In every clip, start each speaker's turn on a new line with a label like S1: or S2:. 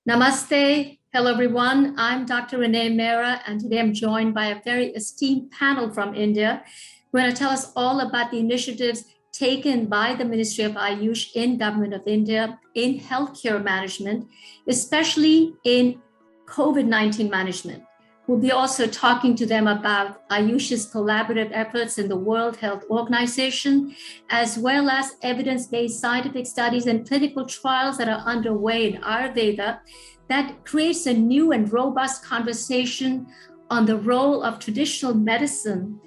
S1: Namaste. Hello, everyone. I'm Dr. Renee Mehra, and today I'm joined by a very esteemed panel from India who are going to tell us all about the initiatives taken by the Ministry of Ayush in Government of India in healthcare management, especially in COVID-19 management. We'll be also talking to them about Ayush's collaborative efforts in the World Health Organization, as well as evidence-based scientific studies and clinical trials that are underway in Ayurveda that creates a new and robust conversation on the role of traditional medicine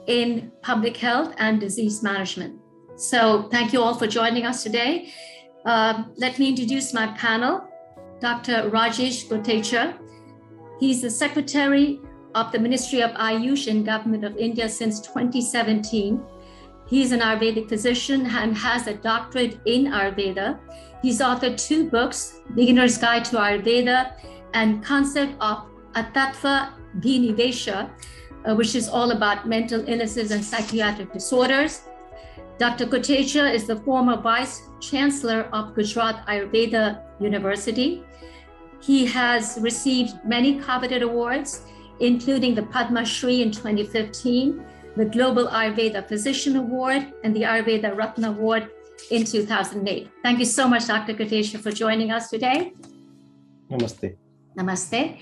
S1: in public health and disease management. So thank you all for joining us today. Let me introduce my panel, Dr. Rajesh Kotecha. He's the Secretary of the Ministry of Ayush in Government of India since 2017. He's an Ayurvedic physician and has a doctorate in Ayurveda. He's authored 2 books, Beginner's Guide to Ayurveda and Concept of Atattva Bhinivesha, which is all about mental illnesses and psychiatric disorders. Dr. Kotecha is the former Vice Chancellor of Gujarat Ayurveda University. He has received many coveted awards, including the Padma Shri in 2015, the Global Ayurveda Physician Award, and the Ayurveda Ratna Award in 2008. Thank you so much, Dr. Kotecha, for joining us today.
S2: Namaste.
S1: Namaste.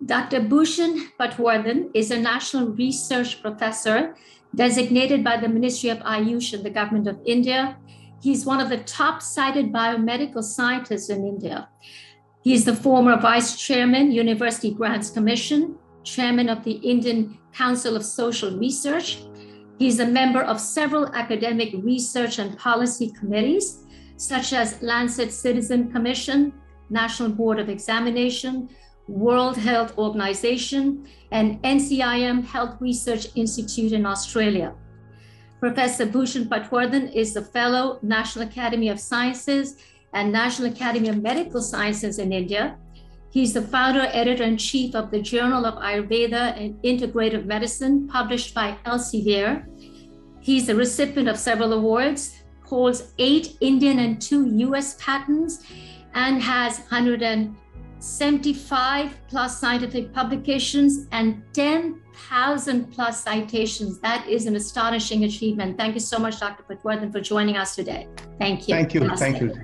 S1: Dr. Bhushan Patwardhan is a national research professor designated by the Ministry of Ayush in the Government of India. He's one of the top cited biomedical scientists in India. He is the former Vice Chairman, University Grants Commission, Chairman of the Indian Council of Social Research. He's a member of several academic research and policy committees, such as Lancet Citizen Commission, National Board of Examination, World Health Organization, and NCIM Health Research Institute in Australia. Professor Bhushan Patwardhan is the Fellow, National Academy of Sciences and National Academy of Medical Sciences in India. He's the founder, editor-in-chief of the Journal of Ayurveda and Integrative Medicine, published by Elsevier. He's the recipient of several awards, holds 8 Indian and 2 US patents, and has 175 plus scientific publications and 10,000 plus citations. That is an astonishing achievement. Thank you so much, Dr. Patwardhan, for joining us today. Thank you.
S2: Thank you. Thank you.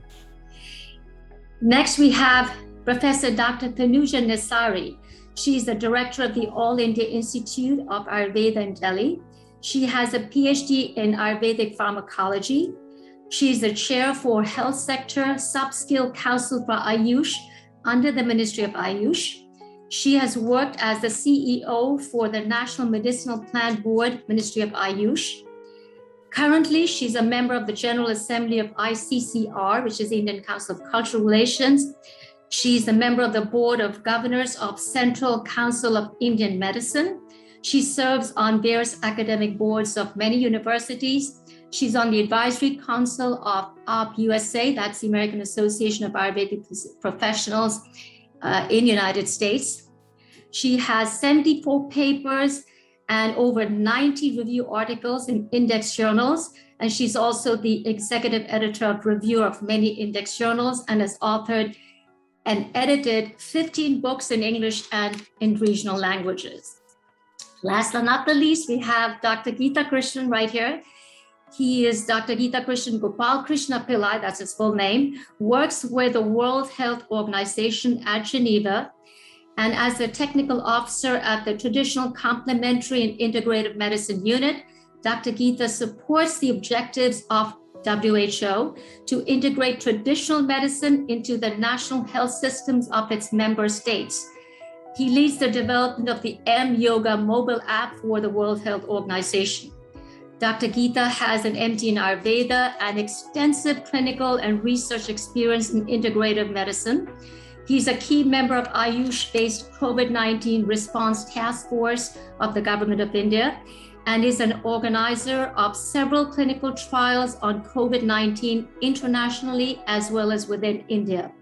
S1: Next, we have Professor Dr. Tanuja Nesari. She's the director of the All India Institute of Ayurveda in Delhi. She has a PhD in Ayurvedic pharmacology. She's the chair for Health Sector Sub-Skill Council for Ayush under the Ministry of Ayush. She has worked as the CEO for the National Medicinal Plant Board, Ministry of Ayush. Currently, she's a member of the General Assembly of ICCR, which is the Indian Council of Cultural Relations. She's a member of the Board of Governors of Central Council of Indian Medicine. She serves on various academic boards of many universities. She's on the Advisory Council of AAP USA, that's the American Association of Ayurvedic Professionals in the United States. She has 74 papers and over 90 review articles in index journals. And she's also the executive editor of review of many index journals and has authored and edited 15 books in English and in regional languages. Last but not the least, we have Dr. Geeta Krishnan right here. He is Dr. Geeta Krishnan Gopal Krishna Pillai, that's his full name, works with the World Health Organization at Geneva, and as the technical officer at the Traditional Complementary and Integrative Medicine Unit. Dr. Geeta supports the objectives of WHO to integrate traditional medicine into the national health systems of its member states. He leads the development of the M-Yoga mobile app for the World Health Organization. Dr. Geeta has an MD in Ayurveda and extensive clinical and research experience in integrative medicine. He's a key member of Ayush-based COVID-19 response task force of the Government of India and is an organizer of several clinical trials on COVID-19 internationally as well as within India.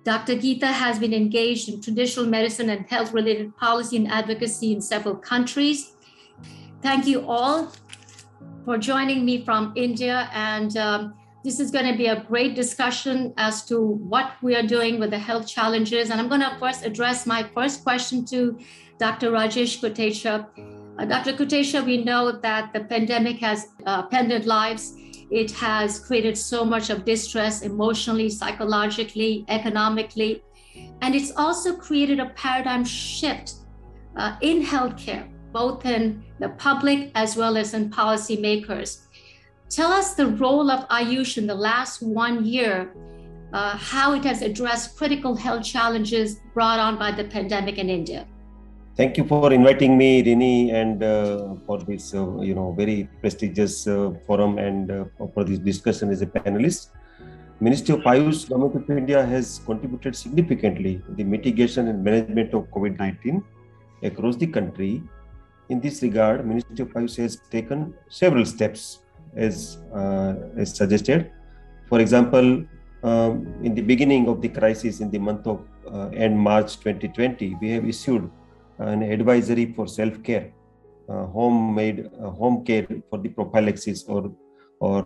S1: Dr. Geeta has been engaged in traditional medicine and health-related policy and advocacy in several countries. Thank you all for joining me from India. And This is going to be a great discussion as to what we are doing with the health challenges. And I'm going to first address my first question to Dr. Rajesh Kotecha. Dr. Kotecha, we know that the pandemic has upended lives. It has created so much of distress emotionally, psychologically, economically. And it's also created a paradigm shift in healthcare, both in the public as well as in policymakers. Tell us the role of Ayush in the last 1 year, how it has addressed critical health challenges brought on by the pandemic in India.
S2: Thank you for inviting me, Rini, and for this, very prestigious forum and for this discussion as a panelist. Ministry of Ayush, Government of India has contributed significantly in the mitigation and management of COVID-19 across the country. In this regard, Ministry of Ayush has taken several steps as suggested. For example, in the beginning of the crisis in the month of end March 2020, we have issued an advisory for self-care, home care for the prophylaxis or for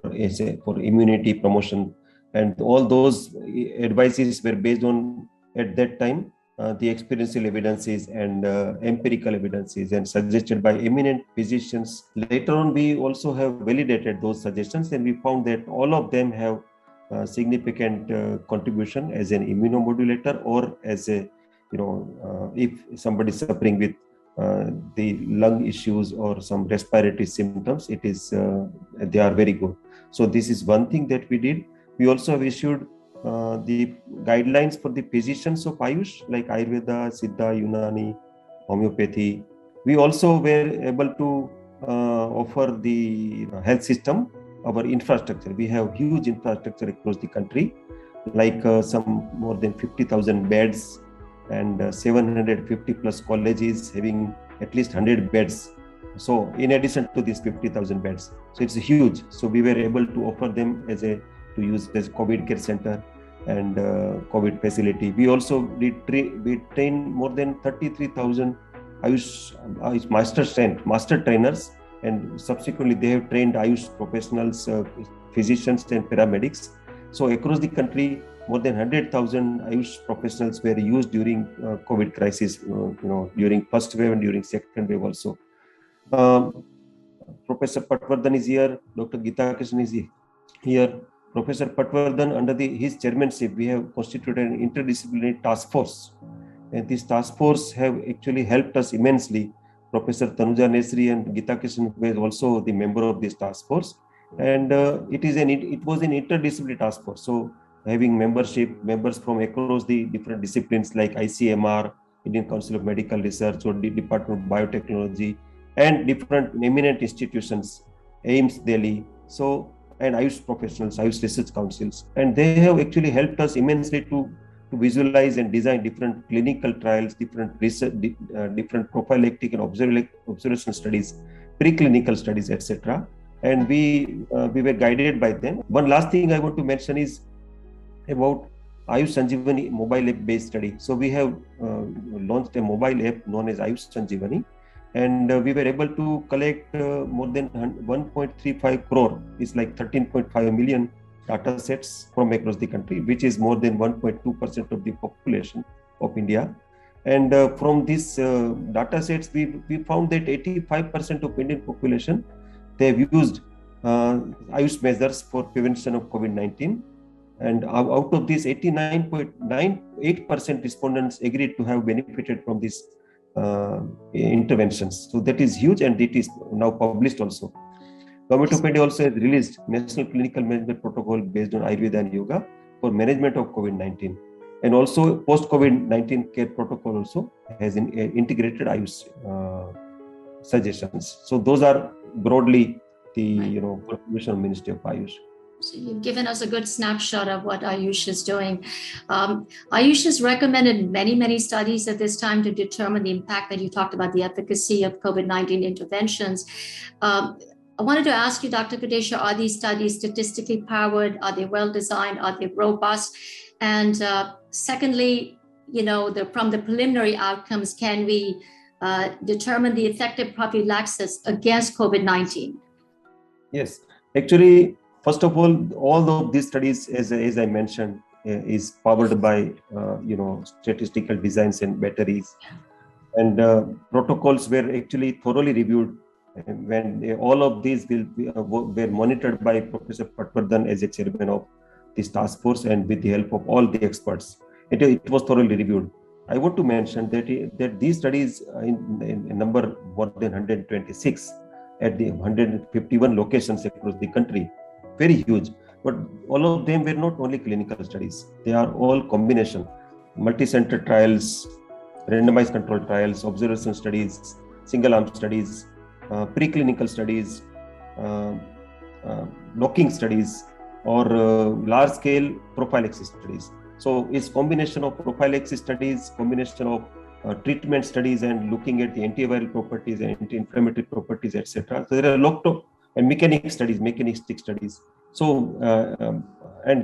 S2: immunity promotion. And all those advices were based on, at that time, the experiential evidences and empirical evidences and suggested by eminent physicians. Later on, we also have validated those suggestions, and we found that all of them have significant contribution as an immunomodulator or as a, if somebody is suffering with the lung issues or some respiratory symptoms, it is they are very good. So this is one thing that we did. We also have issued the guidelines for the physicians of Ayush, like Ayurveda, Siddha, Unani, homeopathy. We also were able to offer the health system, our infrastructure. We have huge infrastructure across the country, like some more than 50,000 beds and 750 plus colleges having at least 100 beds. So in addition to these 50,000 beds, so it's huge. So we were able to offer them to use as COVID care center and COVID facility. We also trained more than 33,000 Ayush master trainers, and subsequently they have trained Ayush professionals, physicians and paramedics. So across the country, more than 100,000 Ayush professionals were used during COVID crisis, during first wave and during second wave also. Professor Patwardhan is here, Dr. Geeta Krishnan is here. Professor Patwardhan, under his chairmanship, we have constituted an interdisciplinary task force. And this task force have actually helped us immensely. Professor Tanuja Nesri and Geeta Krishnan were also the member of this task force. And it was an interdisciplinary task force. So having members from across the different disciplines like ICMR, Indian Council of Medical Research, or the Department of Biotechnology, and different eminent institutions, AIIMS Delhi, and Ayush professionals, Ayush research councils. And they have actually helped us immensely to visualize and design different clinical trials, different research, different prophylactic and observation studies, preclinical studies, etc. And we were guided by them. One last thing I want to mention is about Ayush Sanjeevani mobile app based study. So we have launched a mobile app known as Ayush Sanjeevani, and we were able to collect more than 1.35 crore, it's like 13.5 million data sets from across the country, which is more than 1.2% of the population of India. And from these data sets, we found that 85% of Indian population, they have used Ayush measures for prevention of COVID-19. And out of this, 89.98% respondents agreed to have benefited from these interventions. So that is huge, and it is now published also. Government of India also has released National Clinical Management Protocol based on Ayurveda and Yoga for management of COVID-19. And also post-COVID-19 care protocol also has integrated Ayush suggestions. So those are broadly the contribution of Ministry of Ayush.
S1: So you've given us a good snapshot of what Ayush is doing. Ayush has recommended many studies at this time to determine the impact that you talked about, the efficacy of COVID-19 interventions. I wanted to ask you, Dr. Kotecha, are these studies statistically powered? Are they well designed? Are they robust? And secondly, from the preliminary outcomes, can we determine the effective prophylaxis against COVID-19?
S2: Yes, actually, First of all of these studies, as I mentioned, is powered by statistical designs and batteries, and protocols were actually thoroughly reviewed. And when all of these were monitored by Professor Patwardhan as a chairman of this task force, and with the help of all the experts, it was thoroughly reviewed. I want to mention that these studies in number more than 126 at the 151 locations across the country, very huge. But all of them were not only clinical studies; they are all combination, multi-center trials, randomized controlled trials, observation studies, single-arm studies, preclinical studies, uh, blocking studies, or large-scale prophylaxis studies. So it's combination of prophylaxis studies, combination of treatment studies, and looking at the antiviral properties, anti-inflammatory properties, etc. So there are a lot of and mechanistic studies. So I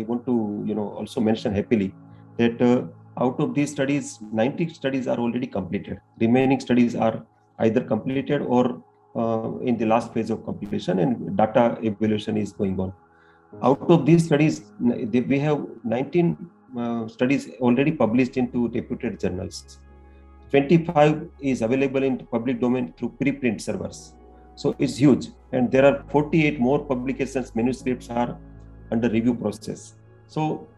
S2: want to also mention happily that out of these studies, 90 studies are already completed. Remaining studies are either completed or in the last phase of completion, and data evaluation is going on. Out of these studies, we have 19 studies already published into reputed journals. 25 is available in public domain through preprint servers. So it's huge. And there are 48 more publications, manuscripts are under review process. So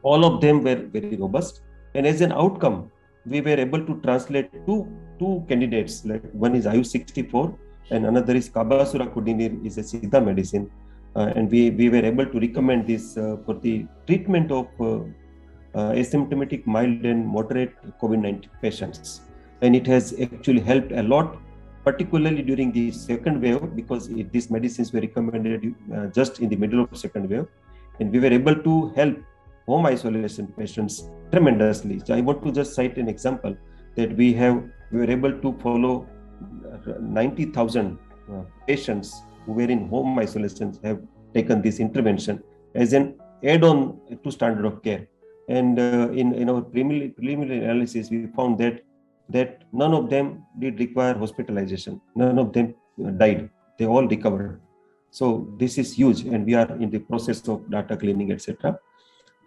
S2: all of them were very robust. And as an outcome, we were able to translate two candidates, like one is Ayush 64 and another is Kabasura Kudinir, is a Siddha medicine. And we were able to recommend this for the treatment of asymptomatic mild and moderate COVID-19 patients. And it has actually helped a lot, particularly during the second wave, because these medicines were recommended just in the middle of the second wave. And we were able to help home isolation patients tremendously. So I want to just cite an example that we were able to follow 90,000 patients who were in home isolation have taken this intervention as an add-on to standard of care. And in our preliminary analysis, we found that none of them did require hospitalization. None of them died. They all recovered. So this is huge, and we are in the process of data cleaning, etc.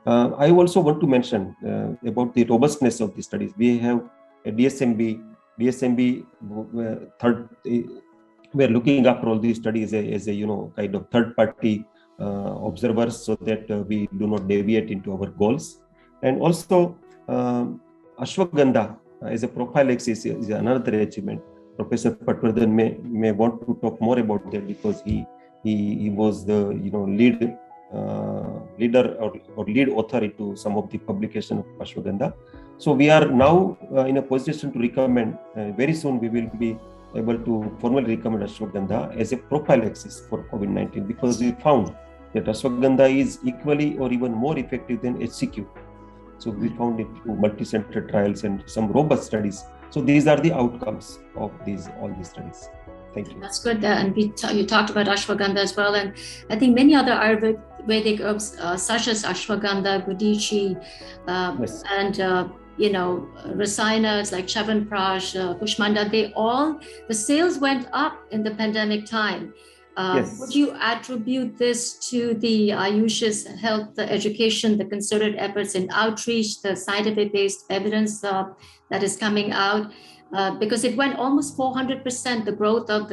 S2: I also want to mention about the robustness of the studies. We have a DSMB third. We are looking after all these studies as a kind of third-party observers, so that we do not deviate into our goals. And also, Ashwagandha as a prophylaxis is another achievement. Professor Patwardhan may want to talk more about that, because he was the leader or lead author into some of the publication of Ashwagandha. So we are now in a position to recommend. Very soon we will be able to formally recommend Ashwagandha as a prophylaxis for COVID-19, because we found that Ashwagandha is equally or even more effective than HCQ. So we found it through multi-center trials and some robust studies. So these are the outcomes of all these studies. Thank you.
S1: That's good. And you talked about Ashwagandha as well. And I think many other Ayurvedic herbs, such as Ashwagandha, Gudichi, yes, and Rasayana, like Chyawanprash, Kushmanda, the sales went up in the pandemic time. Yes. Would you attribute this to the Ayush's health, the education, the concerted efforts in outreach, the scientific-based evidence that is coming out? Because it went almost 400%. The growth of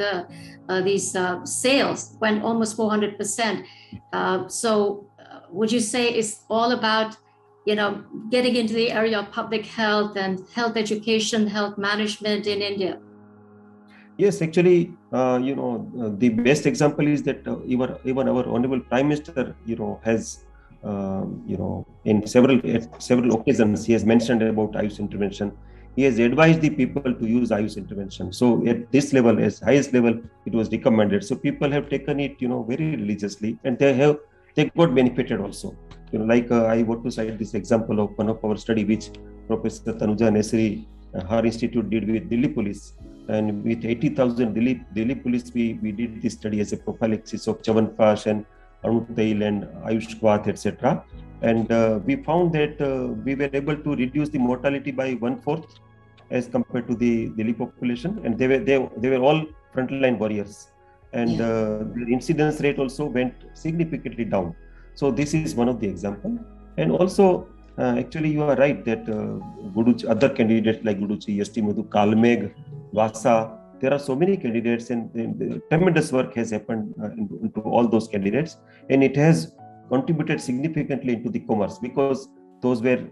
S1: these sales went almost 400%. So would you say it's all about getting into the area of public health and health education, health management in India?
S2: Yes, actually, the best example is that even our Honorable Prime Minister, has, in several occasions, he has mentioned about Ayush intervention. He has advised the people to use Ayush intervention. So at this level, as highest level, it was recommended. So people have taken it, very religiously, and they got benefited also. I want to cite this example of one of our study, which Professor Tanuja Nesri, her institute did with Delhi Police. And with 80,000 Delhi Police, we did this study as a prophylaxis of Chyawanprash and Aruntail and Ayush Kwath, etc. And we found that we were able to reduce the mortality by 1/4 as compared to the Delhi population. And they were all frontline warriors. and the incidence rate also went significantly down. So this is one of the example. And also, actually, you are right that other candidates like Guduchi, Yashtimadu, Kalmeg, Vasa, there are so many candidates, and tremendous work has happened into all those candidates, and it has contributed significantly into the commerce because those were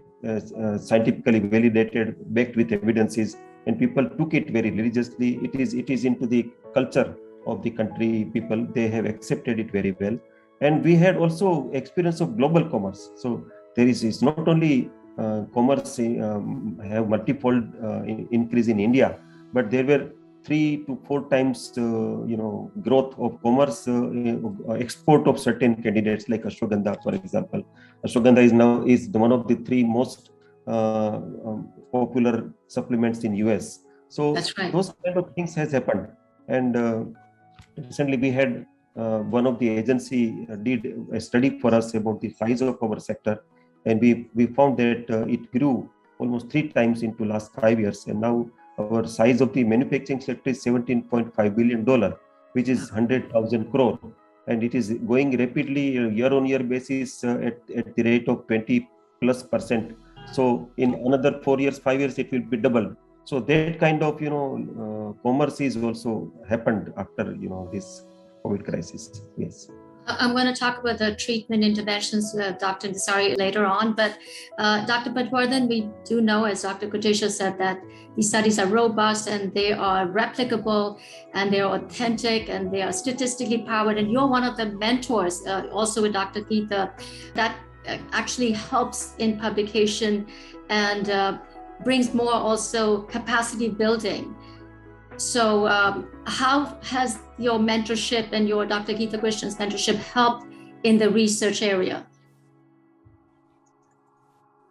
S2: scientifically validated, backed with evidences, and people took it very religiously. It is into the culture of the country. People, they have accepted it very well, and we had also experience of global commerce. So there is it's not only commerce have multifold increase in India, but there were 3 to 4 times growth of commerce, export of certain candidates like ashwagandha, for example. Ashwagandha is one of the 3 most popular supplements in US. So
S1: that's right.
S2: Those kind of things has happened. And recently we had one of the agency did a study for us about the size of our sector, and we found that it grew almost 3 times into last 5 years, and now our size of the manufacturing sector is $17.5 billion, which is 100,000 crore, and it is going rapidly year-on-year basis at the rate of 20+%. So in another 4 years, 5 years, it will be double. So that kind of commerce is also happened after this COVID crisis. Yes.
S1: I'm going to talk about the treatment interventions, Dr. Nesari, later on. But Dr. Patwardhan, we do know, as Dr. Kotecha said, that these studies are robust and they are replicable and they're authentic and they are statistically powered. And you're one of the mentors, also with Dr. Geeta, that actually helps in publication and brings more also capacity building. So how has your mentorship and your Dr. Geeta Krishna's mentorship helped in the research area?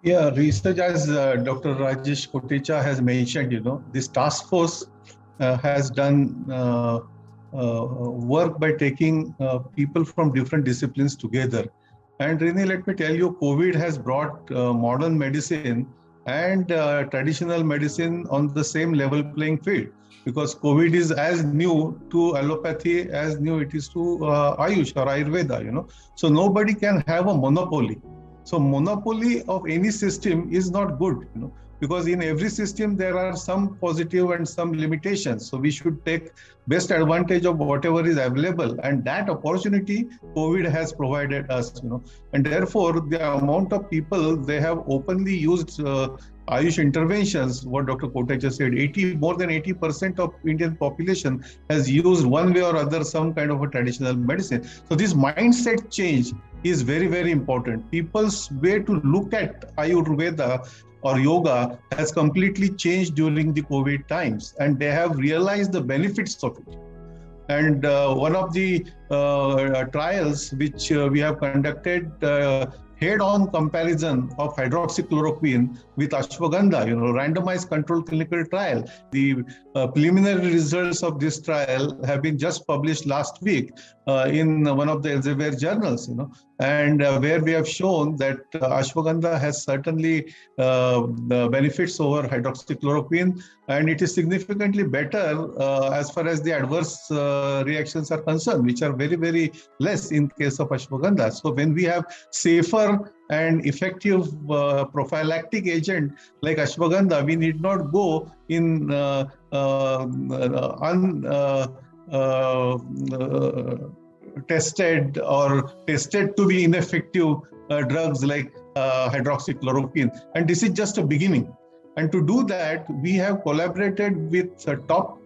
S3: Yeah, research, as Dr. Rajesh Kotecha has mentioned, this task force has done work by taking people from different disciplines together. And Rini, let me tell you, COVID has brought modern medicine and traditional medicine on the same level playing field, because COVID is as new to allopathy as new it is to Ayush or Ayurveda, So nobody can have a monopoly. So monopoly of any system is not good, because in every system there are some positive and some limitations. So we should take best advantage of whatever is available, and that opportunity COVID has provided us, And therefore, the amount of people they have openly used Ayush interventions, what Dr. Kotecha said, more than 80% of Indian population has used one way or other some kind of a traditional medicine. So this mindset change is very, very important. People's way to look at Ayurveda or yoga has completely changed during the COVID times, and they have realized the benefits of it. And one of the trials which we have conducted, head-on comparison of hydroxychloroquine with ashwagandha, randomized controlled clinical trial. The preliminary results of this trial have been just published last week in one of the Elsevier journals, and where we have shown that ashwagandha has certainly benefits over hydroxychloroquine, and it is significantly better as far as the adverse reactions are concerned, which are very, very less in case of ashwagandha. So when we have safer and effective prophylactic agent like ashwagandha, we need not go in tested or tested to be ineffective drugs like hydroxychloroquine. And this is just a beginning. And to do that, we have collaborated with top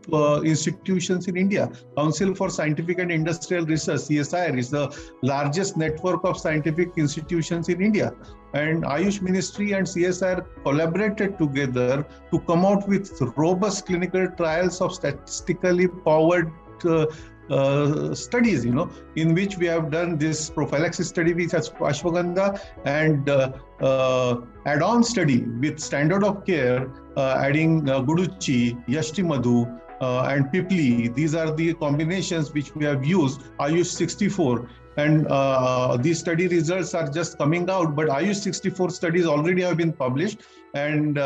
S3: institutions in India. Council for Scientific and Industrial Research, CSIR, is the largest network of scientific institutions in India. And Ayush Ministry and CSIR collaborated together to come out with robust clinical trials of statistically powered studies, in which we have done this prophylaxis study with ashwagandha and add-on study with standard of care, adding Guduchi, Yashtimadu, and Pipli. These are the combinations which we have used, Ayush 64, And these study results are just coming out, but Ayush 64 studies already have been published, and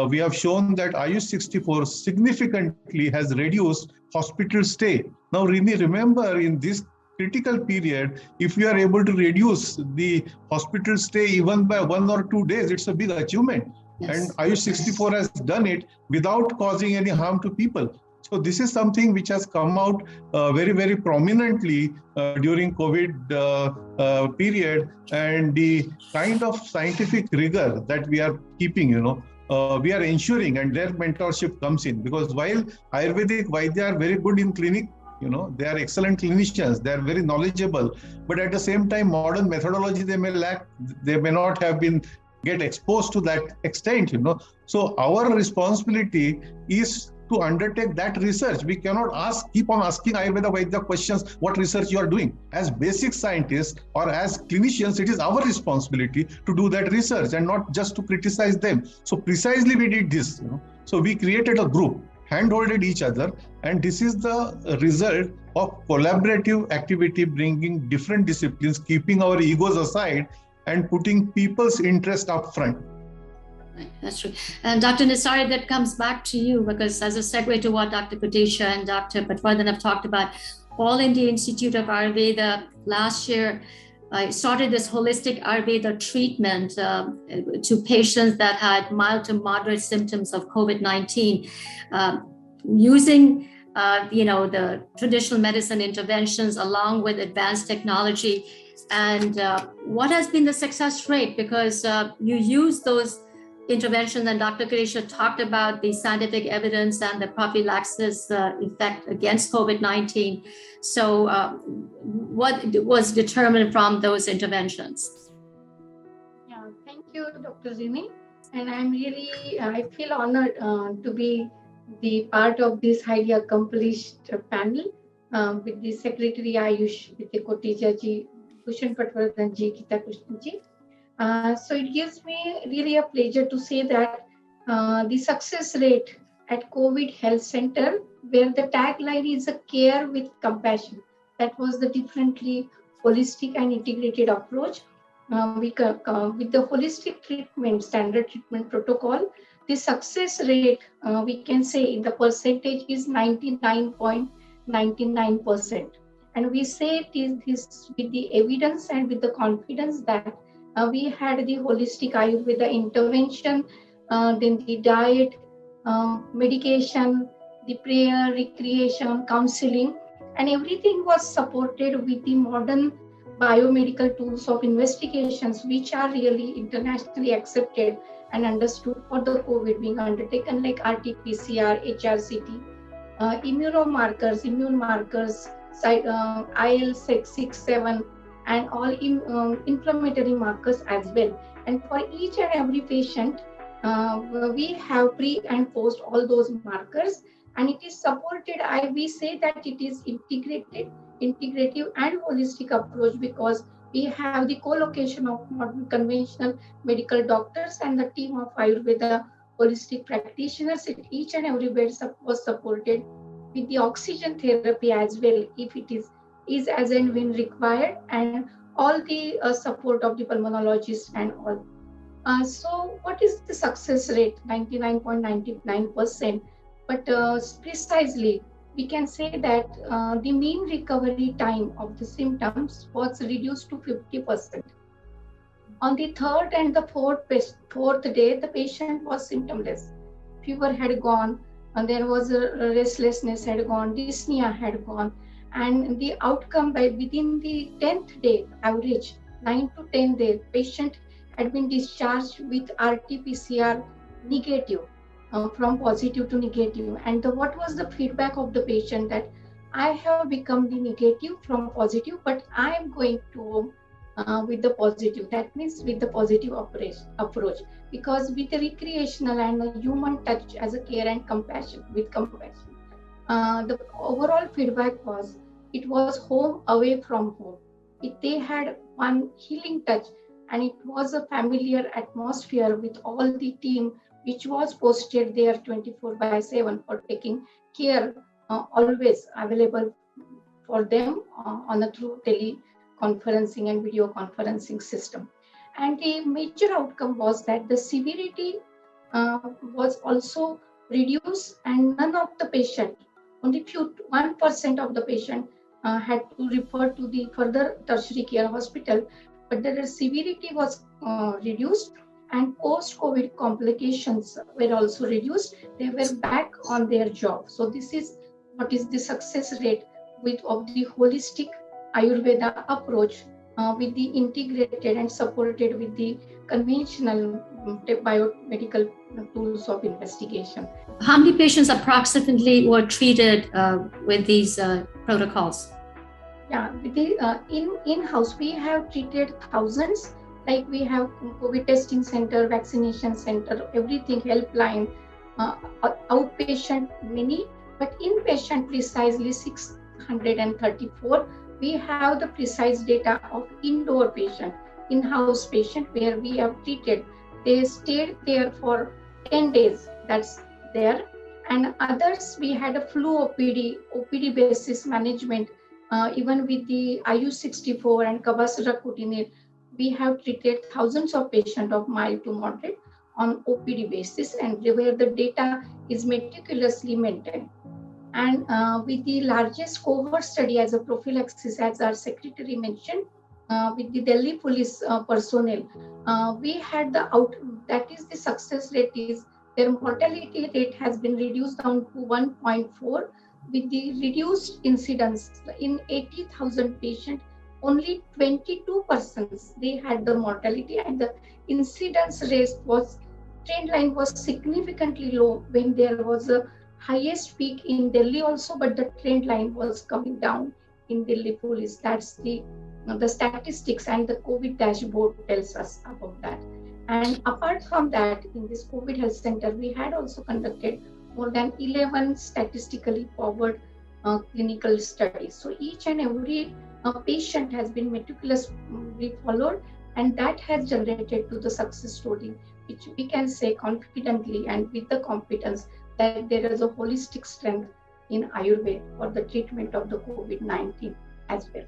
S3: we have shown that Ayush 64 significantly has reduced hospital stay. Now, really remember, in this critical period, if you are able to reduce the hospital stay even by 1 or 2 days, it's a big achievement.
S1: Yes.
S3: And Ayush 64 has done it without causing any harm to people. So this is something which has come out very, very prominently during COVID period, and the kind of scientific rigor that we are keeping, we are ensuring, and their mentorship comes in, because while Ayurvedic Vaidya are very good in clinic, they are excellent clinicians, they are very knowledgeable, but at the same time, modern methodology they may lack, they may not have been get exposed to that extent, So our responsibility is to undertake that research. We cannot keep on asking Ayurveda Vaidya questions, what research you are doing. As basic scientists or as clinicians, it is our responsibility to do that research and not just to criticize them. So precisely we did this. So we created a group, hand-holded each other, and this is the result of collaborative activity, bringing different disciplines, keeping our egos aside, and putting people's interest up front.
S1: That's true. And Dr. Nesari, that comes back to you, because as a segue to what Dr. Kotecha and Dr. Patwardhan have talked about, All India Institute of Ayurveda last year started this holistic Ayurveda treatment to patients that had mild to moderate symptoms of COVID-19, using the traditional medicine interventions along with advanced technology. And what has been the success rate? Because you use those interventions, and Dr. Kotecha talked about the scientific evidence and the prophylaxis effect against COVID-19. So what was determined from those interventions?
S4: Yeah, thank you, Dr. Rini. And I feel honored to be the part of this highly accomplished panel with the Secretary Ayush, with the Kotecha ji, Bhushan Patwardhan ji, Geeta Krishnan ji. So it gives me really a pleasure to say that the success rate at COVID Health Center, where the tagline is a care with compassion, that was the differently holistic and integrated approach. With the holistic treatment, standard treatment protocol, the success rate, we can say in the percentage is 99.99%. And we say this with the evidence and with the confidence that we had the holistic Ayurveda intervention, then the diet, medication, the prayer, recreation, counseling, and everything was supported with the modern biomedical tools of investigations, which are really internationally accepted and understood for the COVID being undertaken, like RT-PCR, HRCT, immune markers, IL-6, 7, and all inflammatory markers as well. And for each and every patient, we have pre and post all those markers, and it is supported. We say that it is integrative and holistic approach, because we have the co-location of modern conventional medical doctors and the team of Ayurveda holistic practitioners at each and every bed was supported with the oxygen therapy as well, if it is as and when required, and all the support of the pulmonologist and all. So what is the success rate? 99.99%. But precisely, we can say that the mean recovery time of the symptoms was reduced to 50%. On the third and the fourth day, the patient was symptomless. Fever had gone, and there was a restlessness had gone, dyspnea had gone, and the outcome within the 10th day, average 9 to 10 days, patient had been discharged with RT-PCR negative, from positive to negative. And what was the feedback of the patient? That I have become the negative from positive, but I am going to home with the positive. That means with the positive approach, because with the recreational and the human touch as a care and compassion, with compassion. The overall feedback was, it was home away from home. They had one healing touch, and it was a familiar atmosphere with all the team, which was posted there 24/7 for taking care, always available for them on a through conferencing and video conferencing system. And the major outcome was that the severity was also reduced, and none of the patient, only 1% of the patient had to refer to the further tertiary care hospital, but the severity was reduced, and post-COVID complications were also reduced. They were back on their job. So this is what is the success rate of the holistic Ayurveda approach with the integrated and supported with the conventional biomedical tools of investigation.
S1: How many patients approximately were treated with these protocols?
S4: Yeah, with the in-house, we have treated thousands. Like we have COVID testing center, vaccination center, everything, helpline, outpatient many, but inpatient precisely 634. We have the precise data of indoor patient, in-house patient, where we have treated. They stayed there for 10 days, that's there. And others, we had a flu OPD basis management, even with the IU64 and cabazitaxel. We have treated thousands of patients of mild to moderate on OPD basis, and where the data is meticulously maintained. And with the largest cohort study as a prophylaxis, as our secretary mentioned, with the Delhi police personnel, we had that is the success rate is their mortality rate has been reduced down to 1.4 with the reduced incidence in 80,000 patients. Only 22% they had the mortality, and the incidence rate trend line was significantly low when there was a highest peak in Delhi also, but the trend line was coming down in Delhi police. That's the statistics, and the COVID dashboard tells us about that. And apart from that, in this COVID health center, we had also conducted more than 11 statistically powered clinical studies. So each and every patient has been meticulously followed, and that has generated to the success story, which we can say confidently and with the competence that there is a holistic strength in Ayurveda for the treatment of the COVID-19 as well.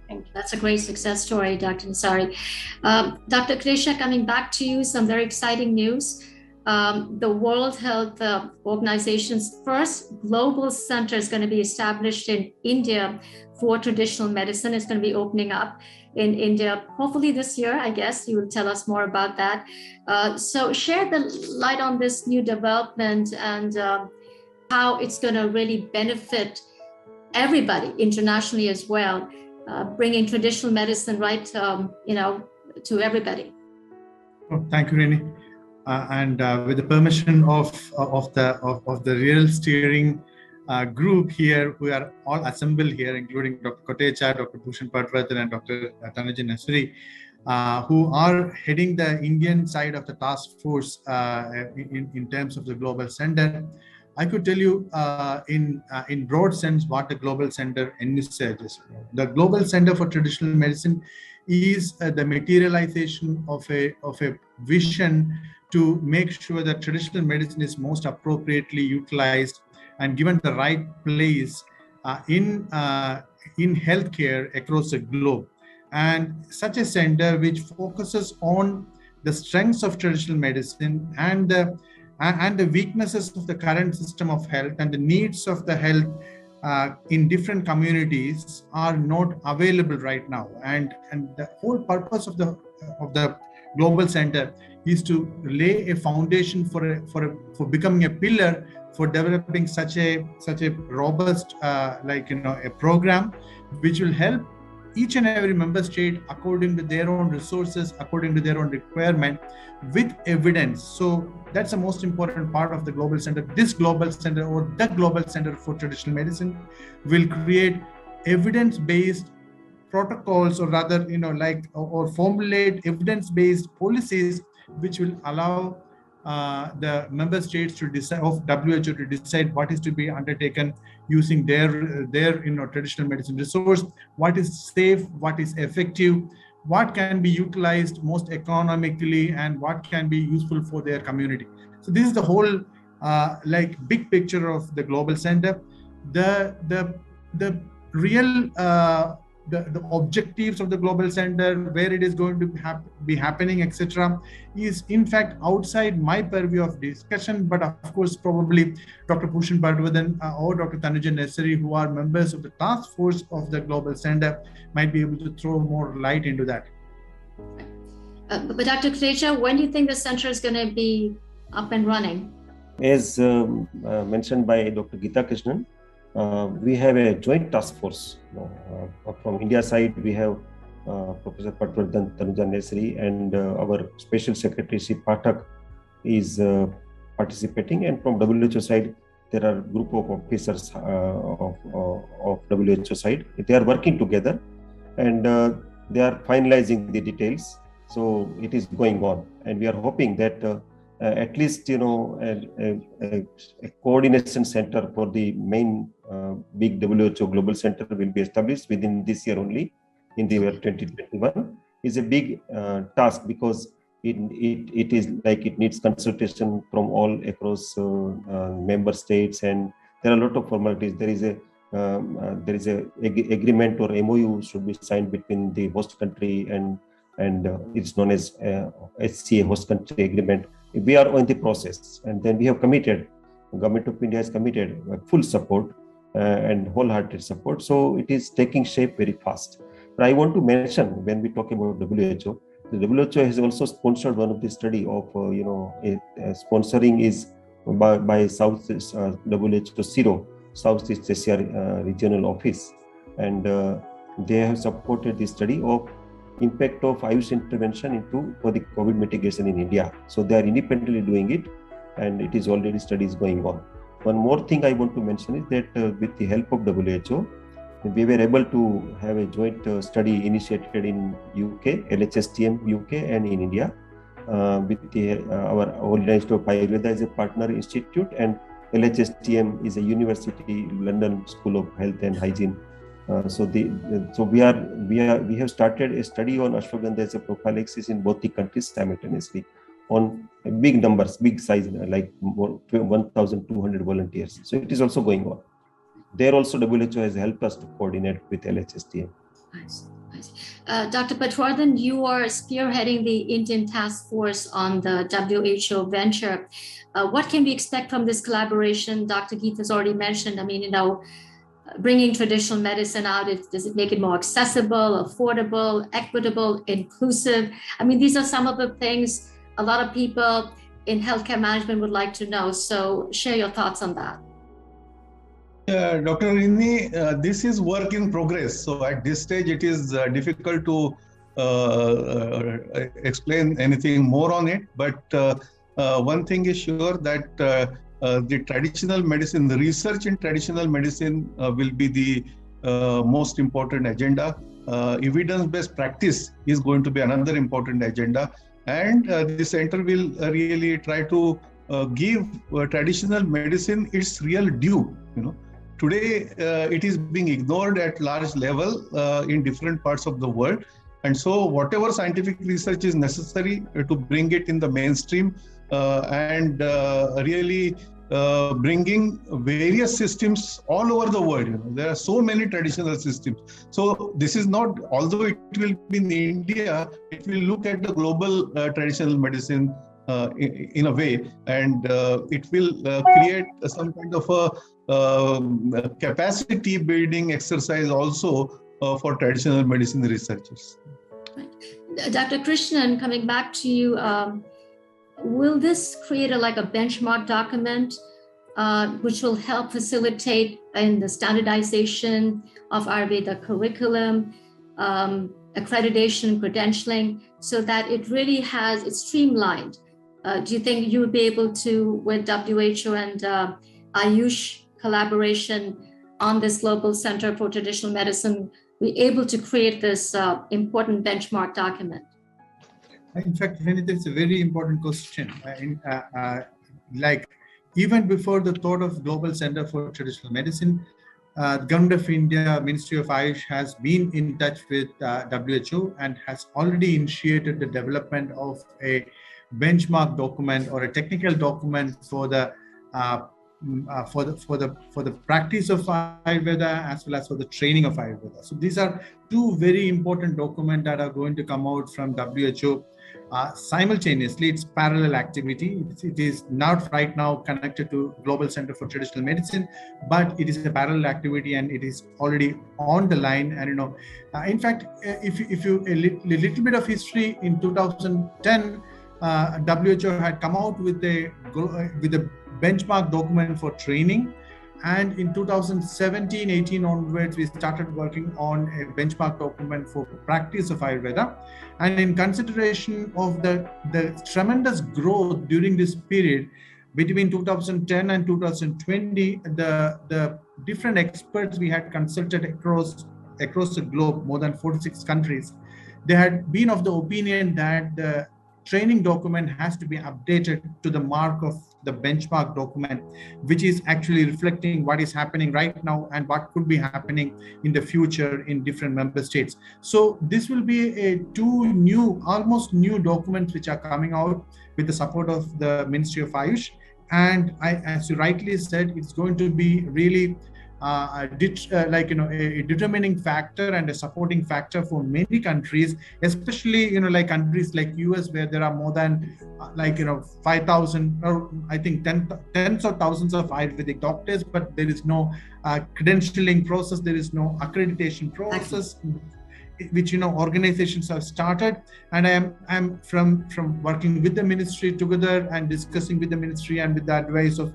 S4: Thank you.
S1: That's a great success story, Dr. Nesari. Dr. Krishna, coming back to you, some very exciting news. The World Health Organization's first global center is going to be established in India for traditional medicine. It's going to be opening up in India, hopefully this year, I guess. You will tell us more about that. So share the light on this new development and how it's going to really benefit everybody internationally as well, bringing traditional medicine right, to everybody.
S5: Oh, thank you, Rini. And with the permission of the real steering group here, we are all assembled here, including Dr. Kotecha, Dr. Bhushan Patwardhan, and Dr. Tanuja Nesari, who are heading the Indian side of the task force in terms of the global center. I could tell you in broad sense what the global center envisages. The global center for traditional medicine is the materialization of a vision to make sure that traditional medicine is most appropriately utilized and given the right place in healthcare across the globe. And such a center which focuses on the strengths of traditional medicine and the weaknesses of the current system of health and the needs of the health in different communities are not available right now. And the whole purpose of the global center is to lay a foundation for becoming a pillar for developing such a robust a program which will help each and every member state according to their own resources, according to their own requirement, with evidence. So that's the most important part of the global center. This global center, or the global center for traditional medicine, will create evidence-based protocols, or rather, or formulate evidence-based policies which will allow the member states to decide, of WHO to decide what is to be undertaken using their traditional medicine resource, what is safe, what is effective, what can be utilized most economically, and what can be useful for their community. So this is the whole big picture of the global center. The real the objectives of the global center, where it is going to be happening, etc., is in fact outside my purview of discussion. But of course, probably Dr. Bhushan Patwardhan or Dr. Tanuja Nesari, who are members of the task force of the global center, might be able to throw more light into that.
S1: But Dr. Kotecha, when do you think the center is going to be up and running?
S2: As mentioned by Dr. Geeta Krishnan, we have a joint task force. From India side, we have Professor Patwardhan, Tanuja Nesari, and our Special Secretary Sri Pathak is participating. And from WHO side, there are a group of officers of WHO side. They are working together, and they are finalizing the details. So it is going on, and we are hoping that at least a coordination center for the main big WHO global center will be established within this year only, in the year 2021. Is a big task, because it is like it needs consultation from all across member states, and there are a lot of formalities. There is a agreement or MOU should be signed between the host country and it's known as HCA, host country agreement. We are in the process, and then we have committed, Government of India has committed full support and wholehearted support. So it is taking shape very fast. But I want to mention, when we talk about WHO, the WHO has also sponsored one of the study of, sponsoring is by South WHO Zero, Southeast Asia Regional Office. And they have supported the study of impact of Ayush intervention for the COVID mitigation in India. So they are independently doing it, and it is already studies going on. One more thing I want to mention is that with the help of WHO, we were able to have a joint study initiated in UK, LHSTM UK, and in India, with our Institute of Ayurveda as a partner institute, and LHSTM is a university, London School of Health and Hygiene. So we have started a study on ashwagandha as a prophylaxis in both the countries simultaneously, on big numbers, big size, like 1,200 volunteers. So it is also going on. There also WHO has helped us to coordinate with LHSTM.
S1: Nice. Dr. Patwardhan, you are spearheading the Indian task force on the WHO venture. What can we expect from this collaboration? Dr. Geeta has already mentioned, bringing traditional medicine out, does it make it more accessible, affordable, equitable, inclusive? These are some of the things a lot of people in healthcare management would like to know. So share your thoughts on that.
S3: Dr. Rini, this is work in progress. So at this stage, it is difficult to explain anything more on it. But one thing is sure, that the traditional medicine, the research in traditional medicine will be the most important agenda. Evidence-based practice is going to be another important agenda. And the center will really try to give traditional medicine its real due. Today, it is being ignored at large level in different parts of the world. And so whatever scientific research is necessary to bring it in the mainstream and really bringing various systems all over the world. There are so many traditional systems. So this is not, although it will be in India, it will look at the global traditional medicine in a way, and it will create some kind of a capacity building exercise also for traditional medicine researchers.
S1: Dr. Krishnan, coming back to you, will this create a benchmark document which will help facilitate in the standardization of Ayurveda curriculum, accreditation, credentialing, so that it really it's streamlined? Do you think you would be able to, with WHO and Ayush collaboration on this Global Center for Traditional Medicine, be able to create this important benchmark document?
S5: In fact, it's a very important question. Even before the thought of Global Center for Traditional Medicine, the Government of India, Ministry of Ayush has been in touch with WHO and has already initiated the development of a benchmark document or a technical document for the for the practice of Ayurveda as well as for the training of Ayurveda. So these are two very important documents that are going to come out from WHO. Simultaneously, it's parallel activity. It is not right now connected to Global Center for Traditional Medicine, but it is a parallel activity and it is already on the line. And in fact, if you a little bit of history, in 2010, WHO had come out with a benchmark document for training. And in 2017-18 onwards, we started working on a benchmark document for practice of Ayurveda. And in consideration of the tremendous growth during this period, between 2010 and 2020, the different experts we had consulted across the globe, more than 46 countries, they had been of the opinion that the training document has to be updated to the mark of the benchmark document, which is actually reflecting what is happening right now and what could be happening in the future in different member states. So this will be almost new documents which are coming out with the support of the Ministry of Ayush. And as you rightly said, it's going to be really a determining factor and a supporting factor for many countries, especially like countries like US, where there are more than 5,000 or I think tens of thousands of Ayurvedic doctors, but there is no credentialing process, there is no accreditation process, which organizations have started. And I am from working with the ministry together and discussing with the ministry and with the advice of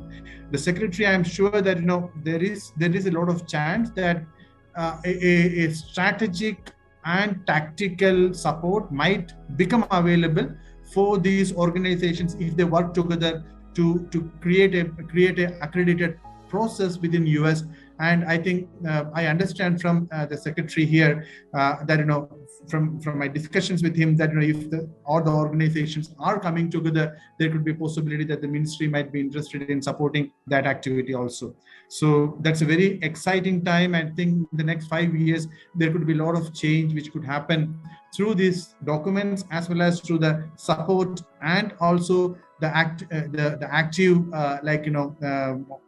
S5: the secretary, I am sure that there is a lot of chance that a strategic and tactical support might become available for these organizations if they work together to create a accredited process within US. And I think I understand from the secretary here that from my discussions with him that if all the organizations are coming together, there could be a possibility that the ministry might be interested in supporting that activity also. So that's a very exciting time. I think in the next 5 years there could be a lot of change which could happen through these documents, as well as through the support and also the active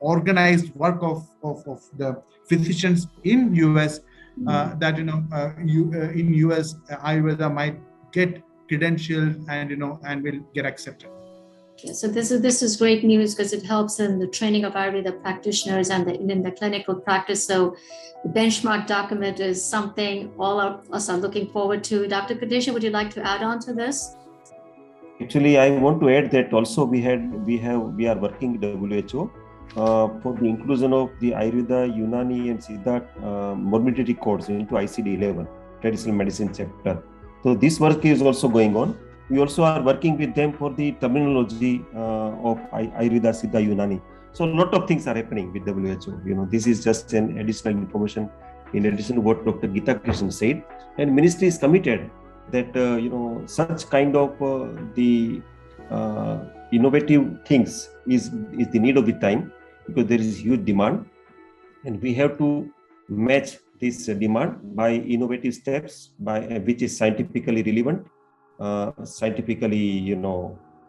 S5: organized work of the physicians in US. In US, Ayurveda might get credentialed and will get accepted.
S1: Yeah, so this is great news because it helps in the training of Ayurveda practitioners and in the clinical practice. So the benchmark document is something all of us are looking forward to. Dr. Kadesha, would you like to add on to this?
S2: Actually, I want to add that also we are working with WHO for the inclusion of the Ayurveda, Unani and Siddha morbidity codes into ICD-11, traditional medicine chapter. So this work is also going on. We also are working with them for the terminology of Ayurveda, Siddha, Unani. So a lot of things are happening with WHO. This is just an additional information in addition to what Dr. Geeta Krishnan said. And ministry is committed that such kind of the innovative things is the need of the time, because there is huge demand, and we have to match this demand by innovative steps, which is scientifically relevant, scientifically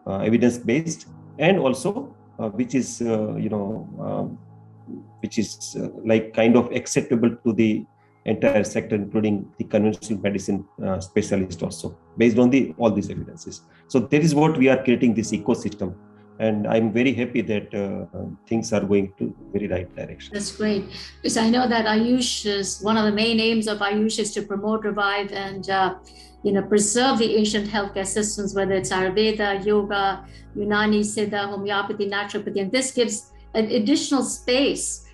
S2: evidence based, and also which is like kind of acceptable to the entire sector, including the conventional medicine specialist also, based on all these evidences. So that is what we are creating, this ecosystem. And I'm very happy that things are going to very right direction.
S1: That's great, because I know that Ayush is one of the main aims of Ayush is to promote, revive, and preserve the ancient healthcare systems, whether it's Ayurveda, Yoga, Unani, Siddha, Homeopathy, Naturopathy, and this gives an additional space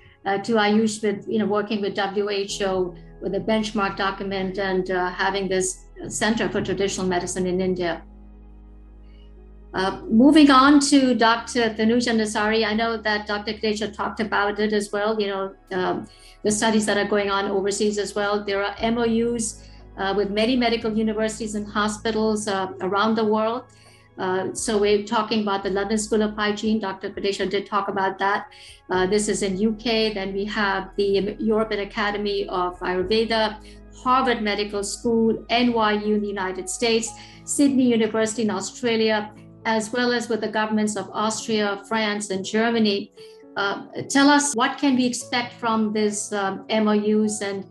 S1: to Ayush with working with WHO with a benchmark document and having this Center for Traditional Medicine in India. Moving on to Dr. Tanuja Nasari, I know that Dr. Kadesha talked about it as well, the studies that are going on overseas as well. There are MOUs with many medical universities and hospitals around the world. So we're talking about the London School of Hygiene. Dr. Kadesha did talk about that. This is in UK. Then we have the European Academy of Ayurveda, Harvard Medical School, NYU in the United States, Sydney University in Australia, as well as with the governments of Austria, France, and Germany. Tell us what can we expect from this MOUs, and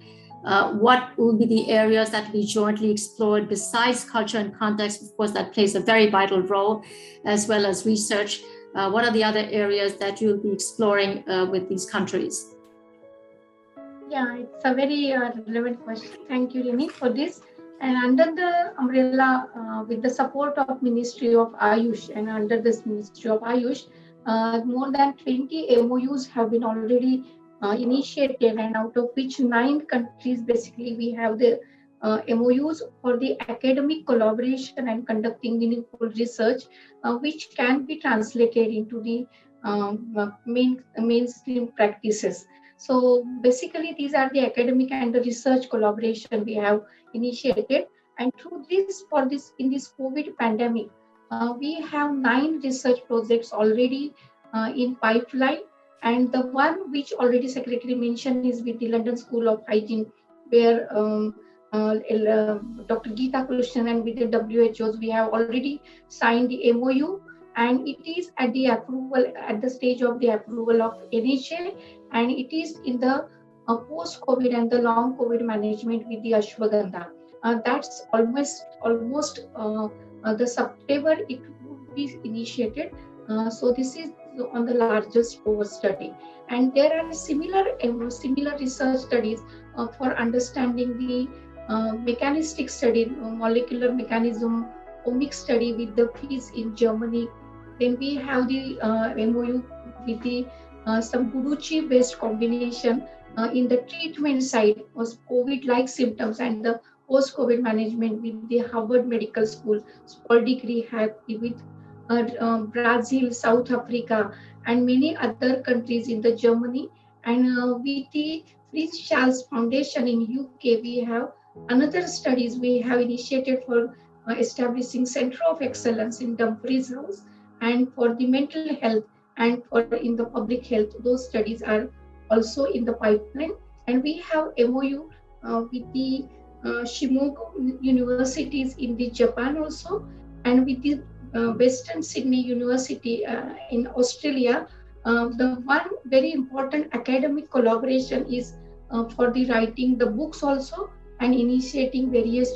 S1: what will be the areas that we jointly explored besides culture and context, of course, that plays a very vital role, as well as research. What are the other areas that you'll be exploring with these countries?
S4: Yeah, it's a very relevant question. Thank you, Rini, for this. And under the umbrella, with the support of Ministry of Ayush, and under this Ministry of Ayush, more than 20 MOUs have been already initiated, and out of which 9 countries basically we have the MOUs for the academic collaboration and conducting meaningful research, which can be translated into the mainstream practices. So basically, these are the academic and the research collaboration we have initiated, and through this, in this COVID pandemic, we have 9 research projects already in pipeline, and the one which already Secretary mentioned is with the London School of Hygiene, where Dr. Geeta Krishnan and with the WHOs we have already signed the MOU, and it is at the stage of the approval of NHA, and it is in the post-COVID and the long COVID management with the Ashwagandha. That's almost the September it will be initiated. So this is on the largest cohort study, and there are similar research studies for understanding the mechanistic study, molecular mechanism, omics study with the PIS in Germany. Then we have the MOU with the some Guruchi-based combination in the treatment side of COVID-like symptoms and the post-COVID management with the Harvard Medical School, Spalding Rehab with Brazil, South Africa, and many other countries in the Germany. And with the Fritz Charles Foundation in UK, we have another studies we have initiated for establishing Center of Excellence in Dumfries House, and for the mental health and for in the public health. Those studies are also in the pipeline. And we have MOU with the Shimoga universities in the Japan also, and with the Western Sydney University in Australia. The one very important academic collaboration is for the writing the books also, and initiating various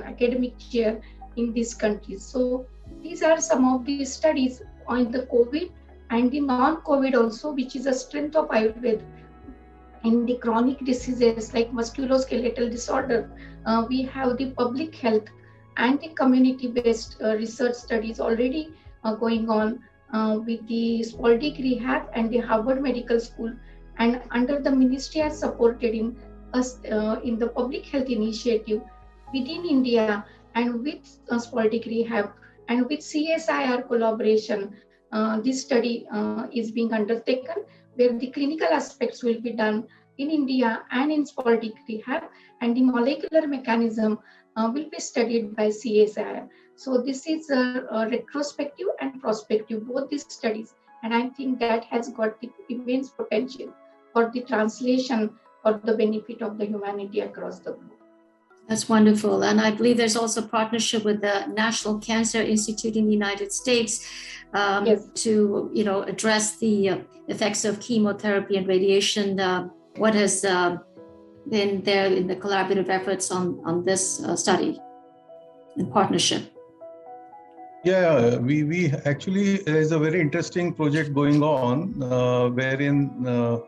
S4: academic chair in these countries. So these are some of the studies on the COVID and the non-COVID also, which is a strength of Ayurveda. In the chronic diseases like musculoskeletal disorder, we have the public health and the community-based research studies already going on with the Spalding Rehab and the Harvard Medical School. And under the ministry has supported in us in the public health initiative within India, and with Spalding Rehab and with CSIR collaboration. This study is being undertaken, where the clinical aspects will be done in India and in Spalding Rehab, and the molecular mechanism will be studied by CSIR. So this is a retrospective and prospective, both these studies, and I think that has got the immense potential for the translation for the benefit of the humanity across the globe.
S1: That's wonderful. And I believe there's also a partnership with the National Cancer Institute in the United States
S4: Yes.
S1: to address the effects of chemotherapy and radiation. What has been there in the collaborative efforts on this study and partnership?
S3: Yeah, we actually, there's a very interesting project going on wherein